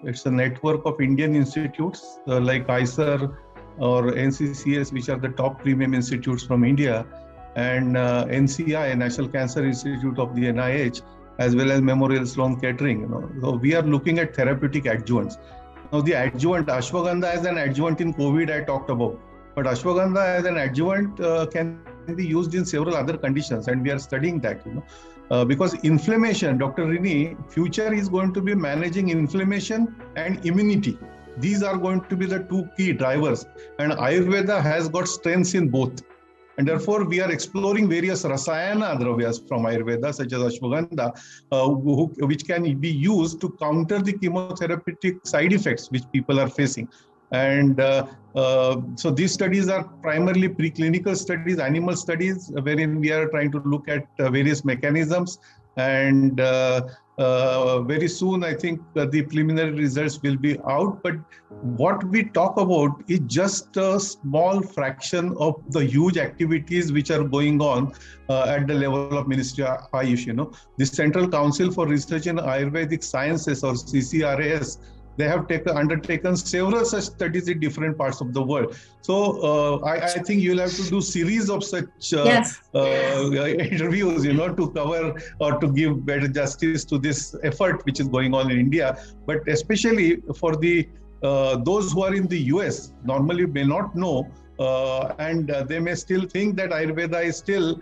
S3: it's a network of Indian institutes like ICER or NCCS, which are the top premium institutes from India, and NCI, National Cancer Institute of the NIH, as well as Memorial Sloan Kettering. So we are looking at therapeutic adjuvants. Now the adjuvant, ashwagandha as an adjuvant in COVID I talked about, but ashwagandha as an adjuvant can be used in several other conditions, and we are studying that, because inflammation, Dr. Rini, future is going to be managing inflammation and immunity. These are going to be the 2 key drivers, and Ayurveda has got strengths in both. And therefore, we are exploring various rasayana dravyas from Ayurveda, such as ashwagandha, which can be used to counter the chemotherapeutic side effects which people are facing. And so these studies are primarily preclinical studies, animal studies, wherein we are trying to look at various mechanisms and Very soon, I think the preliminary results will be out. But what we talk about is just a small fraction of the huge activities which are going on at the level of Ministry of Ayush. The Central Council for Research in Ayurvedic Sciences, or CCRAS, they have undertaken several such studies in different parts of the world. So I think you'll have to do series of such interviews, to cover or to give better justice to this effort which is going on in India. But especially for the those who are in the US, normally may not know, and they may still think that Ayurveda is still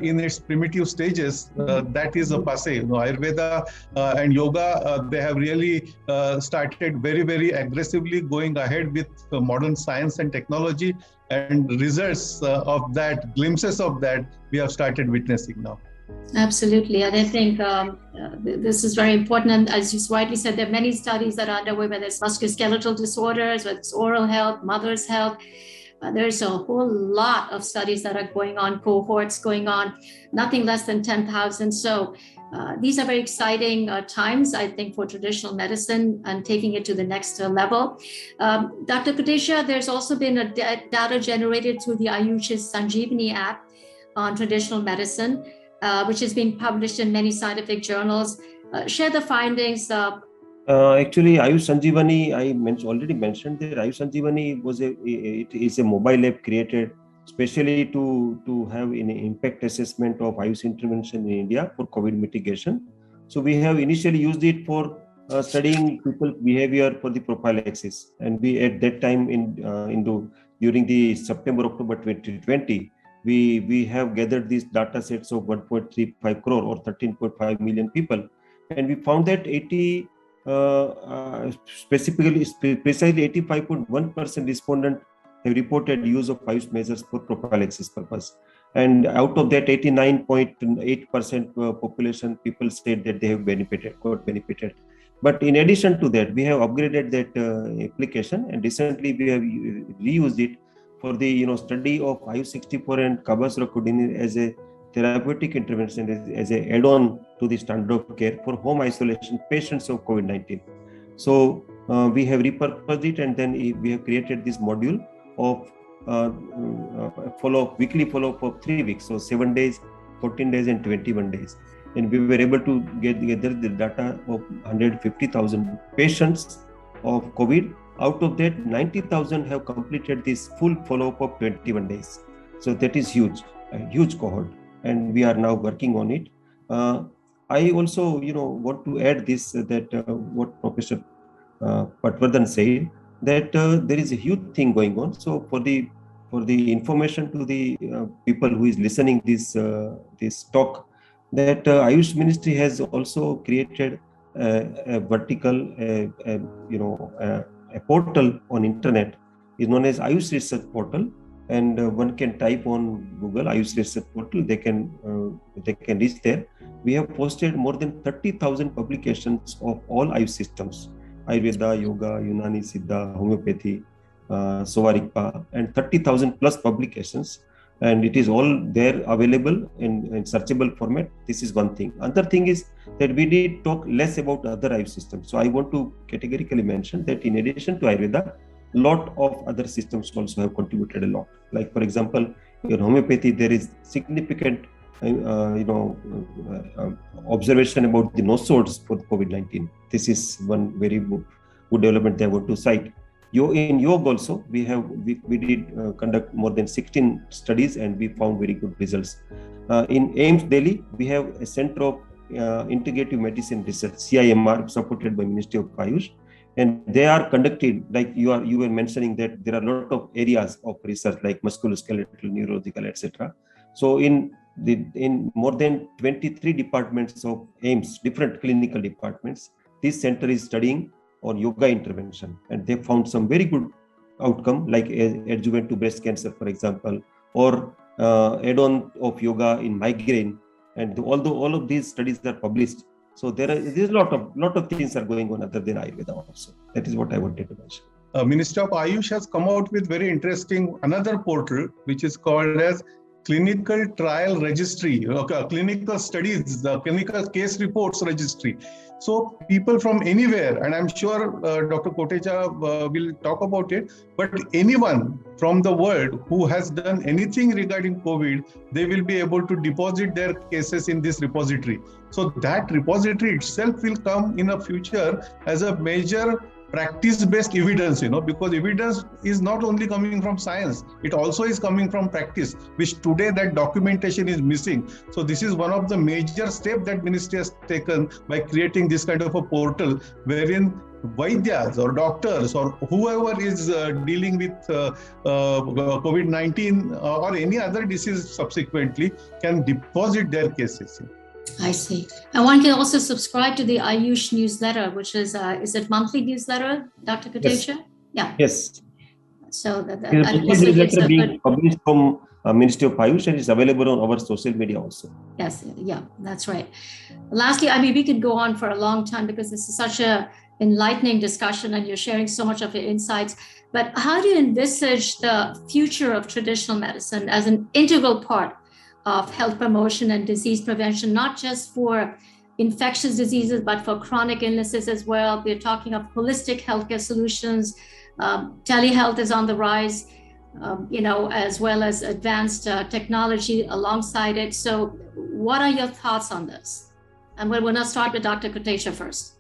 S3: in its primitive stages. That is a passe. Ayurveda and yoga, they have really started very, very aggressively going ahead with modern science and technology, and results of that, glimpses of that, we have started witnessing now.
S1: Absolutely. And I think this is very important. And as you rightly said, there are many studies that are underway, whether it's musculoskeletal disorders, whether it's oral health, mother's health. There's a whole lot of studies that are going on, cohorts going on, nothing less than 10,000. So these are very exciting times, I think, for traditional medicine and taking it to the next level. Dr. Kotecha, there's also been a data generated through the Ayush's Sanjeevani app on traditional medicine, which has been published in many scientific journals. Share the findings.
S2: Actually, Ayush Sanjeevani, I already mentioned that Ayush Sanjeevani it is a mobile app created specially to have an impact assessment of Ayush intervention in India for COVID mitigation. So we have initially used it for studying people's behavior for the prophylaxis, and we at that time during the September-October 2020, we have gathered these data sets of 1.35 crore or 13.5 million people, and we found that precisely 85.1% respondent have reported use of Ayush measures for prophylaxis purpose. And out of that, 89.8% population people said that they have got benefited. But in addition to that, we have upgraded that application, and recently we have reused it for the study of Ayush 64 and Cabaziracodenine as a therapeutic intervention, as an add-on to the standard of care for home isolation patients of COVID-19. So we have repurposed it, and then we have created this module of weekly follow-up of 3 weeks, so 7 days, 14 days, and 21 days. And we were able to gather the data of 150,000 patients of COVID. Out of that, 90,000 have completed this full follow-up of 21 days. So that is huge, a huge cohort, and we are now working on it. I also, want to add this, that what Professor Patwardhan said, that there is a huge thing going on. So for the information to the people who is listening this talk, that Ayush Ministry has also created a vertical, a portal on internet, is known as Ayush Research Portal, and one can type on Google Ayush Research Portal. They can reach there. We have posted more than 30,000 publications of all Ayush systems: Ayurveda, Yoga, Unani, Siddha, Homeopathy, Sovarikpa, and 30,000 plus publications. And it is all there available in searchable format. This is one thing. Another thing is that we did talk less about other Ayush systems. So I want to categorically mention that in addition to Ayurveda, lot of other systems also have contributed a lot. Like, for example, in homeopathy, there is significant observation about the nosodes for COVID-19. This is one very good development that I want to cite. In yoga also, we did conduct more than 16 studies, and we found very good results. In AIIMS Delhi, we have a Center of Integrative Medicine Research, CIMR, supported by Ministry of Ayush, and they are conducted, like you were mentioning, that there are a lot of areas of research like musculoskeletal, neurological, etc. So in more than 23 departments of AIIMS, different clinical departments, this center is studying on yoga intervention, and they found some very good outcome, like adjuvant to breast cancer, for example, or add-on of yoga in migraine. And although all of these studies are published, so there's a lot of things are going on other than Ayurveda also. That is what I wanted to mention.
S3: Ministry of Ayush has come out with very interesting another portal, which is called as clinical trial registry, clinical studies, the clinical case reports registry. So people from anywhere, and I'm sure Dr. Kotecha will talk about it, but anyone from the world who has done anything regarding COVID, they will be able to deposit their cases in this repository. So that repository itself will come in a future as a major practice-based evidence, because evidence is not only coming from science, it also is coming from practice, which today that documentation is missing. So this is one of the major steps that ministry has taken by creating this kind of a portal wherein Vaidyas or doctors or whoever is dealing with COVID-19 or any other disease subsequently can deposit their cases.
S1: I see. And one can also subscribe to the Ayush newsletter, which is it monthly newsletter, Dr. Kotecha?
S2: Yes. Yes.
S1: So that
S2: newsletter being published from Ministry of Ayush, and is available on our social media also.
S1: Yes, yeah, that's right. Lastly, I mean, we could go on for a long time because this is such a enlightening discussion and you're sharing so much of your insights. But how do you envisage the future of traditional medicine as an integral part of health promotion and disease prevention, not just for infectious diseases, but for chronic illnesses as well? We're talking of holistic healthcare solutions. Telehealth is on the rise, as well as advanced technology alongside it. So what are your thoughts on this? And we're going to start with Dr. Kotecha first.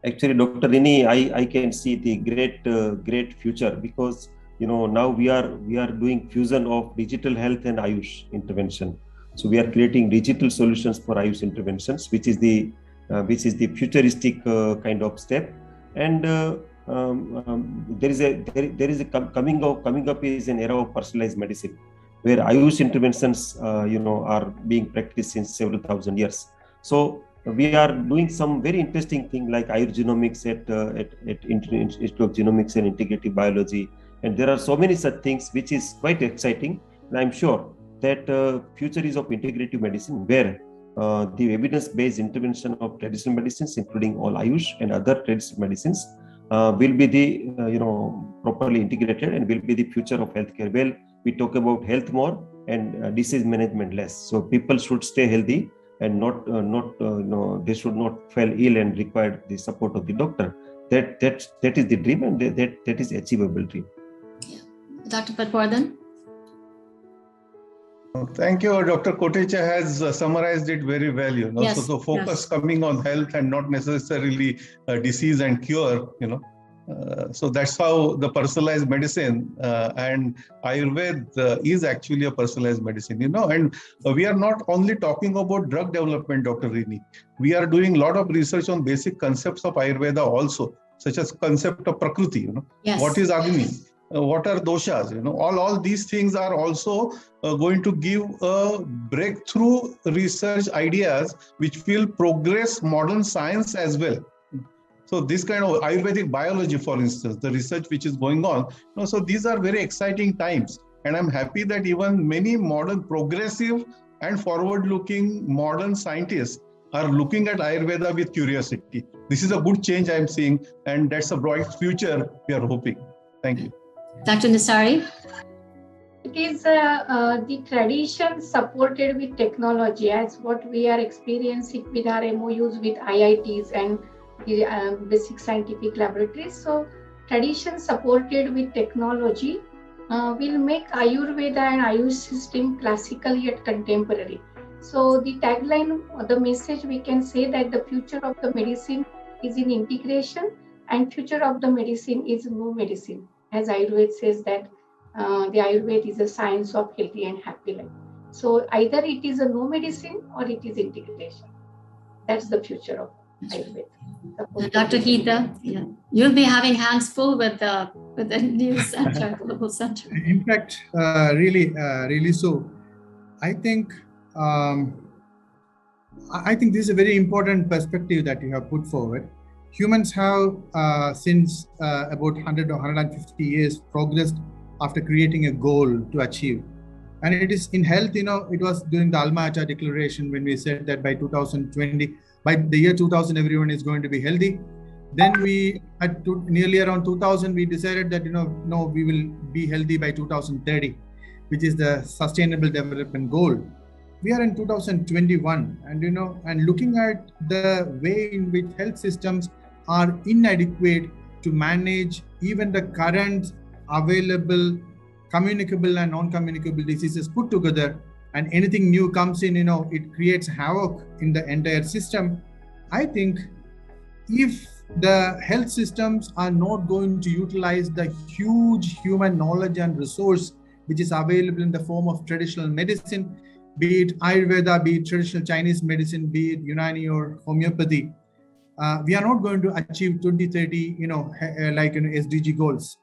S2: Actually, Dr. Rini, I can see the great future, because now we are doing fusion of digital health and Ayush intervention. So we are creating digital solutions for Ayush interventions, which is the futuristic kind of step. And there is a coming up is an era of personalized medicine, where Ayush interventions are being practiced since several thousand years. So we are doing some very interesting thing like Ayurgenomics at Institute of Genomics and Integrative Biology. And there are so many such things which is quite exciting. And I'm sure that future is of integrative medicine, where the evidence-based intervention of traditional medicines, including all Ayush and other traditional medicines, will be the properly integrated and will be the future of healthcare. Well, we talk about health more and disease management less. So people should stay healthy and they should not fall ill and require the support of the doctor. That is the dream, and that is achievable dream.
S1: Dr. Patwardhan?
S3: Thank you. Dr. Kotecha has summarized it very well.
S1: Yes,
S3: so the focus coming on health and not necessarily disease and cure. So that's how the personalized medicine and Ayurveda is actually a personalized medicine. And we are not only talking about drug development, Dr. Rini. We are doing a lot of research on basic concepts of Ayurveda also, such as concept of Prakriti.
S1: Yes.
S3: What is Agni? What are doshas? All these things are also going to give breakthrough research ideas which will progress modern science as well. So this kind of Ayurvedic biology, for instance, the research which is going on, so these are very exciting times. And I'm happy that even many modern progressive and forward-looking modern scientists are looking at Ayurveda with curiosity. This is a good change I'm seeing, and that's a bright future we are hoping. Thank you.
S1: Dr. Nesari?
S4: It is the tradition supported with technology, as what we are experiencing with our MOUs with IITs and the basic scientific laboratories. So tradition supported with technology will make Ayurveda and Ayush system classical yet contemporary. So the tagline, the message we can say that the future of the medicine is in integration and future of the medicine is no medicine. As Ayurveda says that the Ayurveda is a science of healthy and happy life. So either it is a no medicine or it is integration. That's the future of Ayurveda.
S1: Dr. Geeta, you'll be having hands full with the new center, global center.
S5: In fact, really so. I think this is a very important perspective that you have put forward. Humans have, since about 100 or 150 years, progressed after creating a goal to achieve. And it is in health, it was during the Alma-Ata Declaration when we said that by 2020, by the year 2000, everyone is going to be healthy. Then we, nearly around 2000, we decided that, no, we will be healthy by 2030. which is the Sustainable Development Goal. We are in 2021, and looking at the way in which health systems are inadequate to manage even the current available communicable and non-communicable diseases put together, and anything new comes in, it creates havoc in the entire system. I think if the health systems are not going to utilize the huge human knowledge and resource which is available in the form of traditional medicine, be it Ayurveda, be it traditional Chinese medicine, be it Unani or homeopathy, we are not going to achieve 2030, SDG goals.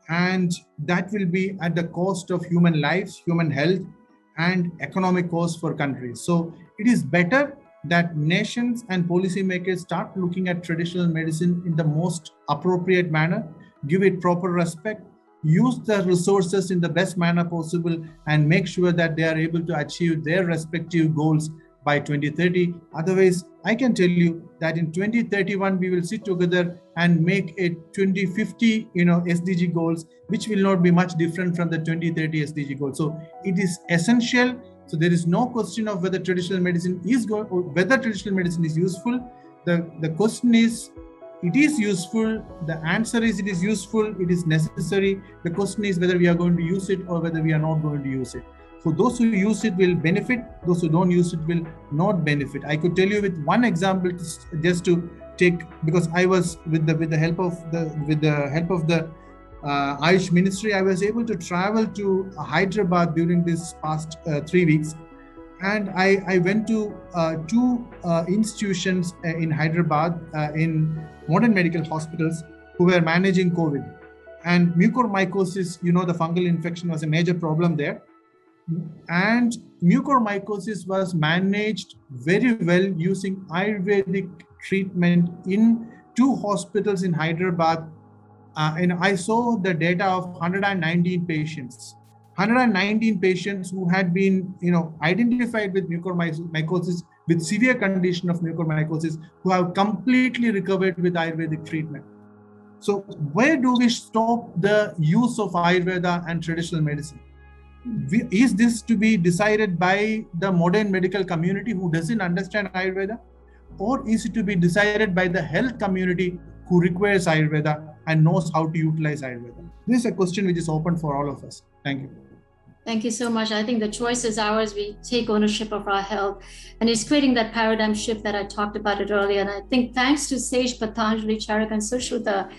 S5: And that will be at the cost of human lives, human health, and economic cost for countries. So it is better that nations and policymakers start looking at traditional medicine in the most appropriate manner, give it proper respect, use the resources in the best manner possible, and make sure that they are able to achieve their respective goals by 2030. Otherwise, I can tell you that in 2031, we will sit together and make a 2050, SDG goals, which will not be much different from the 2030 SDG goals. So it is essential. So there is no question of whether traditional medicine is whether traditional medicine is useful. The question is, it is useful. The answer is it is useful. It is necessary. The question is whether we are going to use it or whether we are not going to use it. So those who use it will benefit. Those who don't use it will not benefit. I could tell you with one example, just to take, because I was with the help of the Ayush Ministry, I was able to travel to Hyderabad during this past 3 weeks, and I went to two institutions in Hyderabad in modern medical hospitals who were managing COVID, and mucormycosis. The fungal infection was a major problem there. And mucormycosis was managed very well using Ayurvedic treatment in two hospitals in Hyderabad. And I saw the data of 119 patients. 119 patients who had been, identified with mucormycosis, with severe condition of mucormycosis, who have completely recovered with Ayurvedic treatment. So where do we stop the use of Ayurveda and traditional medicine? Is this to be decided by the modern medical community who doesn't understand Ayurveda? Or is it to be decided by the health community who requires Ayurveda and knows how to utilize Ayurveda? This is a question which is open for all of us. Thank you.
S1: Thank you so much. I think the choice is ours. We take ownership of our health, and it's creating that paradigm shift that I talked about it earlier. And I think thanks to Sage Patanjali, Charak, and Sushruta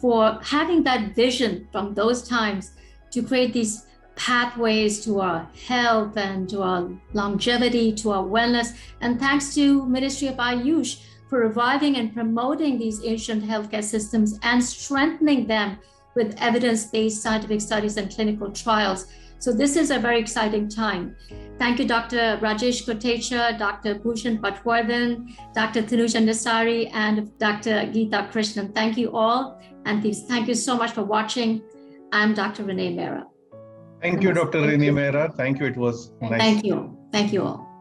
S1: for having that vision from those times to create these pathways to our health and to our longevity, to our wellness. And thanks to Ministry of Ayush for reviving and promoting these ancient healthcare systems and strengthening them with evidence-based scientific studies and clinical trials. So this is a very exciting time. Thank you, Dr. Rajesh Kotecha, Dr. Bhushan Patwardhan, Dr. Tanuja Nesari, and Dr. Geeta Krishnan. Thank you all. And thank you so much for watching. I'm Dr. Renee Mehra.
S3: Thank you, Dr. Renee Mehra. Thank you. It was nice.
S1: Thank you. Thank you all.